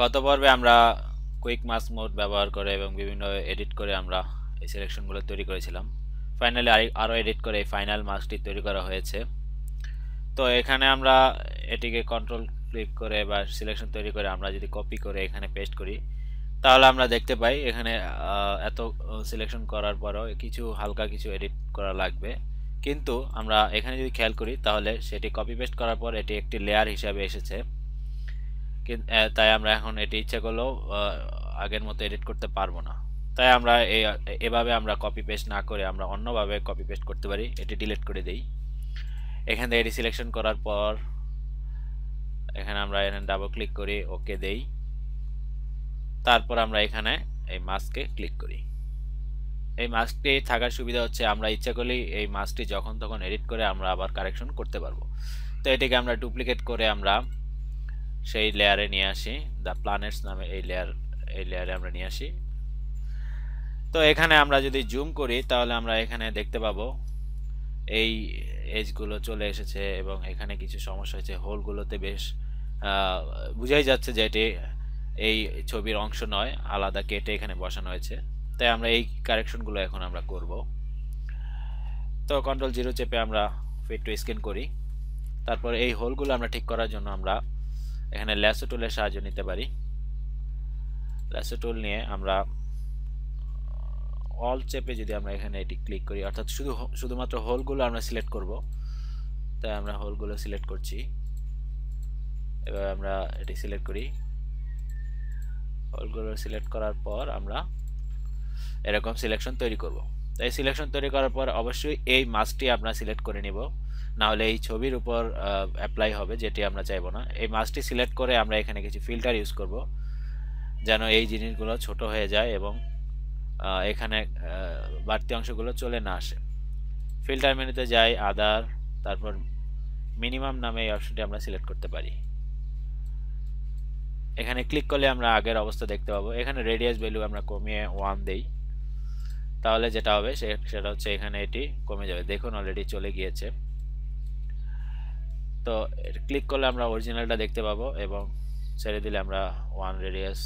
গত পর্বে আমরা কুইক মাস্ক মোড ব্যবহার করে এবং বিভিন্ন এডিট করে আমরা এই সিলেকশনগুলো তৈরি করেছিলাম। ফাইনালি আরও এডিট করে এই ফাইনাল মাস্কটি তৈরি করা হয়েছে। তো এখানে আমরা এটিকে কন্ট্রোল ক্লিক করে বা সিলেকশন তৈরি করে আমরা যদি কপি করে এখানে পেস্ট করি, তাহলে আমরা দেখতে পাই এখানে এত সিলেকশন করার পরও কিছু হালকা কিছু এডিট করা লাগবে। কিন্তু আমরা এখানে যদি খেয়াল করি তাহলে সেটি কপি পেস্ট করার পর এটি একটি লেয়ার হিসাবে এসেছে। তাই আমরা এখন এটি ইচ্ছা করলেও আগের মতো এডিট করতে পারবো না। তাই আমরা এভাবে আমরা কপি পেস্ট না করে আমরা অন্যভাবে কপি পেস্ট করতে পারি। এটি ডিলিট করে দেই। এখান থেকে এটি সিলেকশন করার পর এখানে আমরা এখানে ডাবল ক্লিক করি, ওকে দেই। তারপর আমরা এখানে এই মাস্কে ক্লিক করি। এই মাস্কটি থাকার সুবিধা হচ্ছে আমরা ইচ্ছা করলেই এই মাস্কটি যখন তখন এডিট করে আমরা আবার কারেকশন করতে পারবো। তো এটিকে আমরা ডুপ্লিকেট করে আমরা সেই লেয়ারে নিয়ে আসি, দ্য প্ল্যানেটস নামে এই লেয়ারে আমরা নিয়ে আসি। তো এখানে আমরা যদি জুম করি তাহলে আমরা এখানে দেখতে পাবো এই এজগুলো চলে এসেছে এবং এখানে কিছু সমস্যা হয়েছে। হোলগুলোতে বেশ বুঝাই যাচ্ছে যে এটি এই ছবির অংশ নয়, আলাদা কেটে এখানে বসানো হয়েছে। তাই আমরা এই কারেকশনগুলো এখন আমরা করব। তো কন্ট্রোল 0 চেপে আমরা ফিট টু স্ক্যান করি। তারপর এই হোলগুলো আমরা ঠিক করার জন্য আমরা এখানে ল্যাসো টুলের সাহায্য নিতে পারি। ল্যাসো টুল নিয়ে আমরা অল চেপে যদি আমরা এখানে এটি ক্লিক করি, অর্থাৎ শুধুমাত্র হোলগুলো আমরা সিলেক্ট করব। তাই আমরা হোলগুলো সিলেক্ট করছি। এবার আমরা এটি সিলেক্ট করি। হোলগুলো সিলেক্ট করার পর আমরা এরকম সিলেকশন তৈরি করব। তাই সিলেকশন তৈরি করার পর অবশ্যই এই মাস্কটি আমরা সিলেক্ট করে নিব, না হলে এই ছবির উপর অ্যাপ্লাই হবে, যেটি আমরা চাইবো না। এই মাস্কটি সিলেক্ট করে আমরা এখানে কিছু ফিল্টার ইউজ করব যেন এই জিনিসগুলো ছোট হয়ে যায় এবং এখানে বাড়তি অংশগুলো চলে না আসে। ফিল্টার মেনুতে যাই, আদার, তারপর মিনিমাম নামে এই অপশনটি আমরা সিলেক্ট করতে পারি। এখানে ক্লিক করলে আমরা আগের অবস্থা দেখতে পাবো। এখানে রেডিয়াস ভ্যালু আমরা কমিয়ে 1 দেই, তাহলে যেটা হবে সেটা হচ্ছে এখানে এটি কমে যাবে। দেখুন অলরেডি চলে গিয়েছে। তো ক্লিক করলে আমরা অরিজিনালটা দেখতে পাবো এবং ছেড়ে দিলে আমরা 1 রেডিয়াস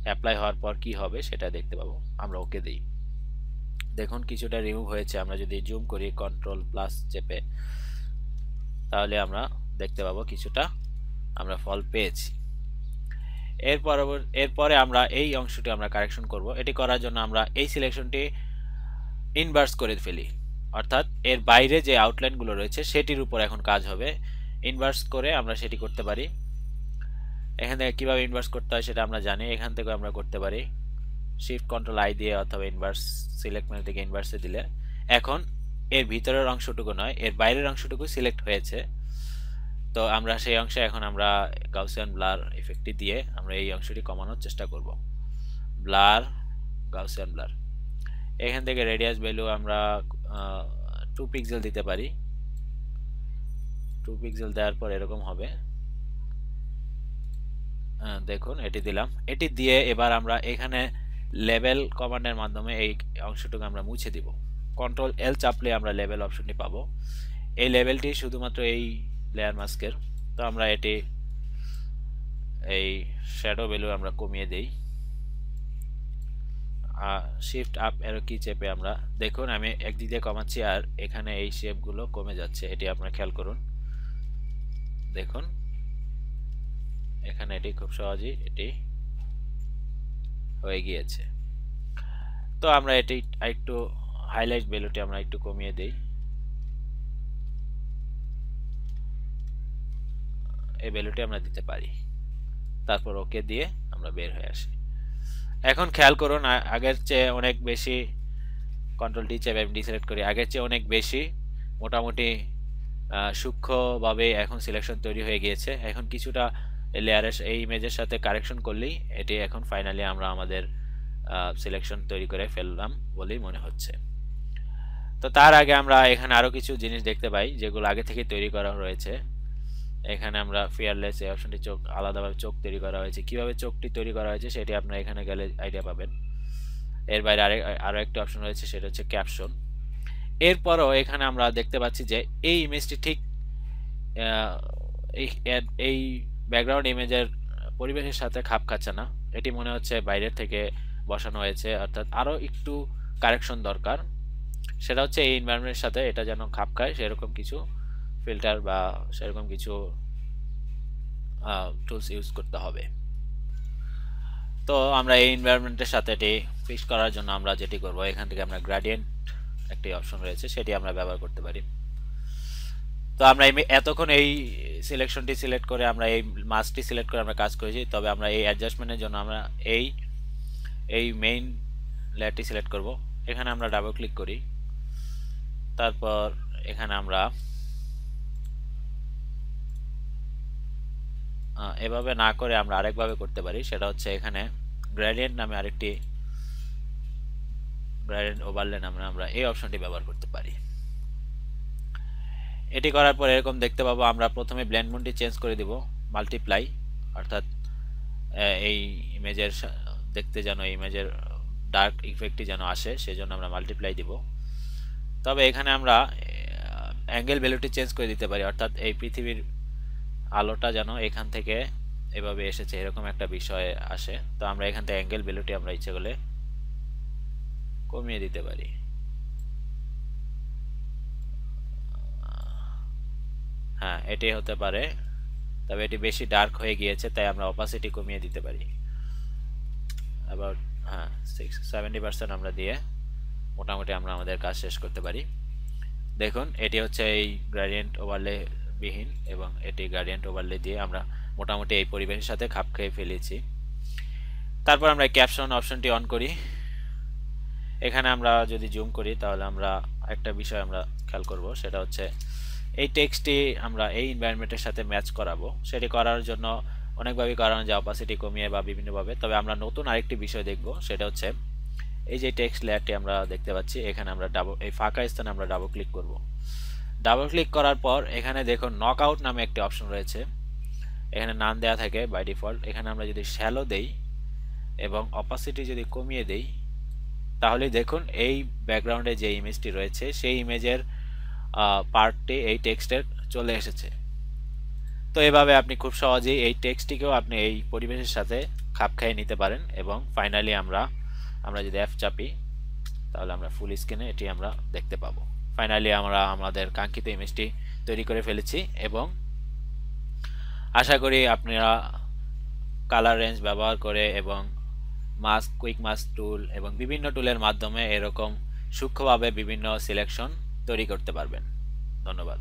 অ্যাপ্লাই হওয়ার পর কি হবে সেটা দেখতে পাবো। আমরা ওকে দিই। দেখুন কিছুটা রিমুভ হয়েছে। আমরা যদি জুম করি কন্ট্রোল প্লাস চেপে, তাহলে আমরা দেখতে পাবো কিছুটা আমরা ফল পেয়েছি। এরপরে আমরা এই অংশটি আমরা কারেকশন করব। এটি করার জন্য আমরা এই সিলেকশনটি ইনভার্স করে ফেলি, অর্থাৎ এর বাইরে যে আউটলাইনগুলো রয়েছে সেটির উপর এখন কাজ হবে। ইনভার্স করে আমরা সেটি করতে পারি। এখান থেকে কীভাবে ইনভার্স করতে হয় সেটা আমরা জানি, এখান থেকে আমরা করতে পারি শিফট কন্ট্রোল আই দিয়ে অথবা ইনভার্স সিলেক্ট মেনু থেকে ইনভার্সে দিলে এখন এর ভিতরের অংশটুকু নয়, এর বাইরের অংশটুকু সিলেক্ট হয়েছে। তো আমরা সেই অংশে এখন আমরা গাউসিয়ান ব্লার ইফেক্টটি দিয়ে আমরা এই অংশটি কমানোর চেষ্টা করব। Blur, Gaussian blur. এখান থেকে রেডিয়াস ভ্যালু আমরা 2 পিক্সেল দিতে পারি। 2 পিক্সেল দেওয়ার পর এরকম হবে। দেখুন এটি দিলাম। এটি দিয়ে এবার আমরা এখানে লেবেল কমান্ডের মাধ্যমে এই অংশটুকু আমরা মুছে দিব। কন্ট্রোল এল চাপলে আমরা লেবেল অপশনটি পাবো। এই লেবেলটি শুধুমাত্র এই লেয়ার মাস্কের। তো আমরা এটি এই শ্যাডো ভ্যালু আমরা কমিয়ে দেই। শিফট আপ এরো কি চেপে আমরা দেখুন আমি একদিক দিয়ে কমাচ্ছি আর এখানে এই শেপগুলো কমে যাচ্ছে। এটি আপনারা খেয়াল করুন। দেখুন এখানে এটি খুব সহজেই এটি হয়ে গিয়েছে। তো আমরা এটি একটু হাইলাইট ভ্যালুটি আমরা একটু কমিয়ে দেই। এই ভ্যালুটি আমরা দিতে পারি। তারপর ওকে দিয়ে আমরা বের হয়ে আসি। এখন খেয়াল করুন আগের চেয়ে অনেক বেশি, কন্ট্রোল ডি চেপে আমি ডিসিলেক্ট করি, আগের চেয়ে অনেক বেশি মোটামুটি সূক্ষ্মভাবে এখন সিলেকশন তৈরি হয়ে গিয়েছে। এখন কিছুটা লেয়ারের এই ইমেজের সাথে কারেকশন করলেই এটি এখন ফাইনালি আমরা আমাদের সিলেকশন তৈরি করে ফেললাম বলেই মনে হচ্ছে। তো তার আগে আমরা এখানে আরো কিছু জিনিস দেখতে পাই যেগুলো আগে থেকে তৈরি করা রয়েছে। এখানে আমরা ফিয়ারলেস এই অপশনটি চোখ আলাদাভাবে চোখ তৈরি করা হয়েছে। কিভাবে চোখটি তৈরি করা হয়েছে সেটি আপনারা এখানে গেলে আইডিয়া পাবেন। এর বাইরে আরো একটা অপশন রয়েছে, সেটা হচ্ছে ক্যাপশন। এরপরও এখানে আমরা দেখতে পাচ্ছি যে এই ইমেজটি ঠিক এই ব্যাকগ্রাউন্ড ইমেজের পরিবেশের সাথে খাপ খাচ্ছে না, এটি মনে হচ্ছে বাইরের থেকে বসানো হয়েছে, অর্থাৎ আরও একটু কারেকশন দরকার। সেটা হচ্ছে এই এনভায়রনমেন্টের সাথে এটা যেন খাপ খায় সেরকম কিছু ফিল্টার বা সেরকম কিছু টুলস ইউজ করতে হবে। তো আমরা এই এনভায়রনমেন্টের সাথে এটি ফিক্স করার জন্য আমরা যেটি করব, এখান থেকে আমরা গ্রেডিয়েন্ট একটি অপশন রয়েছে সেটি আমরা ব্যবহার করতে পারি। তো আমরা এতক্ষণ এই সিলেকশনটি সিলেক্ট করে আমরা এই মাস্কটি সিলেক্ট করে আমরা কাজ করেছি, তবে আমরা এই অ্যাডজাস্টমেন্টের জন্য আমরা এই মেইন লেয়ারটি সিলেক্ট করব। এখানে আমরা ডাবল ক্লিক করি, তারপর এখানে আমরা এভাবে না করে আমরা আরেকভাবে করতে পারি, সেটা হচ্ছে এখানে গ্রেডিয়েন্ট নামে আরেকটি গ্রেডিয়েন্ট ওভারলে নামে আমরা এই অপশনটি ব্যবহার করতে পারি। এটি করার পর এরকম দেখতে পাবো। আমরা প্রথমে ব্লেন্ড মোডটি চেঞ্জ করে দিব মাল্টিপ্লাই, অর্থাৎ এই ইমেজের দেখতে যেন ইমেজের ডার্ক ইফেক্টটি যেন আসে সেজন্য আমরা মাল্টিপ্লাই দিব। তবে এখানে আমরা অ্যাঙ্গেল ভ্যালুটি চেঞ্জ করে দিতে পারি, অর্থাৎ এই পৃথিবীর আলোটা যেন এখান থেকে এভাবে এসেছে এরকম একটা বিষয় আসে। তো আমরা এখান থেকে অ্যাঙ্গেল ভ্যালুটি আমরা ইচ্ছে করলে কমিয়ে দিতে পারি। হ্যাঁ, এটি হতে পারে, তবে এটি বেশি ডার্ক হয়ে গিয়েছে তাই আমরা অপাসিটি কমিয়ে দিতে পারি। অ্যাবাউট 70% আমরা দিয়ে মোটামুটি আমরা আমাদের কাজ শেষ করতে পারি। দেখুন, এটি হচ্ছে এই গ্রেডিয়েন্ট ওভারলে বিহীন, এবং এটি গ্রেডিয়েন্ট ওভারলে দিয়ে আমরা মোটামুটি এই পরিবেশের সাথে খাপ খেয়ে ফেলেছি। তারপর আমরা ক্যাপশন অপশনটি অন করি। এখানে আমরা যদি জুম করি তাহলে আমরা একটা বিষয় আমরা খেয়াল করব, সেটা হচ্ছে এই টেক্সটটি আমরা এই এনভায়রনমেন্টের সাথে ম্যাচ করাবো। সেটি করার জন্য অনেকভাবেই করানো যায়, অপাসিটি কমিয়ে বা বিভিন্নভাবে। তবে আমরা নতুন আরেকটি বিষয় দেখব, সেটা হচ্ছে এই যে টেক্সট লেয়ারটি আমরা দেখতে পাচ্ছি, এখানে আমরা এই ফাঁকা স্থানে আমরা ডাবল ক্লিক করব। ডাবল ক্লিক করার পর এখানে দেখুন নকআউট নামে একটি অপশন রয়েছে, এখানে নাম দেওয়া থাকে বাই ডিফল্ট। এখানে আমরা যদি শ্যালো দেই এবং অপাসিটি যদি কমিয়ে দেই, তাহলে দেখুন এই ব্যাকগ্রাউন্ডে যে ইমেজটি রয়েছে সেই ইমেজের পার্টটি এই টেক্সটের চলে এসেছে। তো এভাবে আপনি খুব সহজেই এই টেক্সটটিকেও আপনি এই পরিবেশের সাথে খাপ খাইয়ে নিতে পারেন। এবং ফাইনালি আমরা যদি F চাপি তাহলে আমরা ফুল স্ক্রিনে এটি আমরা দেখতে পাবো। ফাইনালি আমরা আমাদের কাঙ্ক্ষিত ইমেজটি তৈরি করে ফেলেছি, এবং আশা করি আপনারা কালার রেঞ্জ ব্যবহার করে এবং মাস্ক, কুইক মাস্ক টুল এবং বিভিন্ন টুলের মাধ্যমে এরকম সূক্ষ্মভাবে বিভিন্ন সিলেকশন তৈরি করতে পারবেন। ধন্যবাদ।